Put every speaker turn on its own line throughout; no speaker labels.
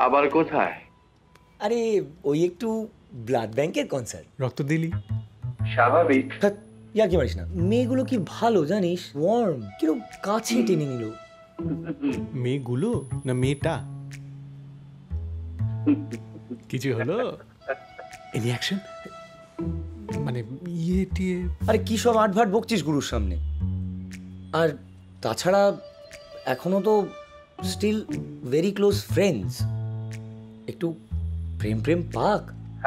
আবার কোথায়?
আরে ওই একটু ব্লাড ব্যাংকের কনসার্ট।
রক্ত দিলি?
স্বাভাবিক।
ইয়া কি মারিস না, মেয়েগুলো কি ভালো জানিস, ওয়ার্ম, কিরকম কাছে টেনে নিল।
মেয়েগুলো না মেয়েটা? কিছু হলো? Any action? মানে ইয়ে টিয়ে?
আরে কি সব আটভাট বকছিস গুরুর সামনে? আর তাছাড়া এখনো তো স্টিল ভেরি ক্লোজ ফ্রেন্ডস। একটু প্রেম প্রেম পাক।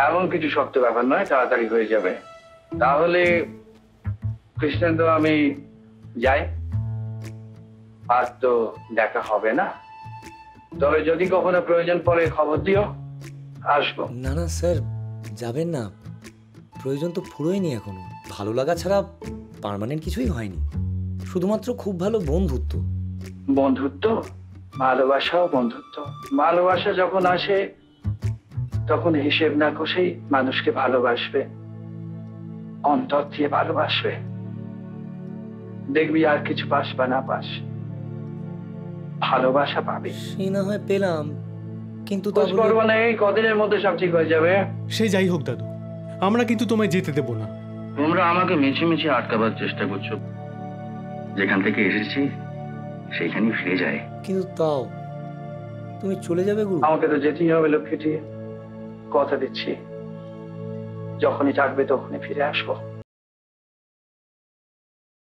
এমন কিছু শক্ত ব্যাপার নয়, তাড়াতাড়ি হয়ে যাবে। তাহলে কৃষ্ণেন্দু আমি যাই, আর তো দেখা হবে না। তবে যদি কখনো প্রয়োজন পড়ে খবর দিও, আসবো।
না না স্যার, যাবেন না, প্রয়োজন তো ফুরোয়নি এখনো। ভালো লাগা ছাড়া পার্মানেন্ট কিছুই হয়নি, শুধুমাত্র খুব ভালো বন্ধুত্ব।
বন্ধুত্ব, ভালোবাসাও বন্ধুত্ব। ভালোবাসা যখন আসে তখন হিসেব না কষেই মানুষকে ভালোবাসবে, অন্তর দিয়ে ভালোবাসবে। দেখবি আর কিছু পাস বা না পাস, ভালোবাসা পাবি।
সে না হয় পেলাম, কিন্তু
খোঁজ করবো না, এই কদিনের মধ্যে সব ঠিক হয়ে যাবে।
সে যাই হোক দাদু, আমরা কিন্তু তোমায় যেতে দেবো না।
তোমরা আমাকে মিছিমিছি আটকাবার চেষ্টা করছো। যেখান থেকে এসেছি সেইখানেই ফিরে যায়।
কিন্তু তাও তুমি চলে যাবে গুরু?
আমাকে তো যেতেই হবে লক্ষ্মীটি, কথা দিচ্ছি। যখনই থাকবে তখনই ফিরে আসবো।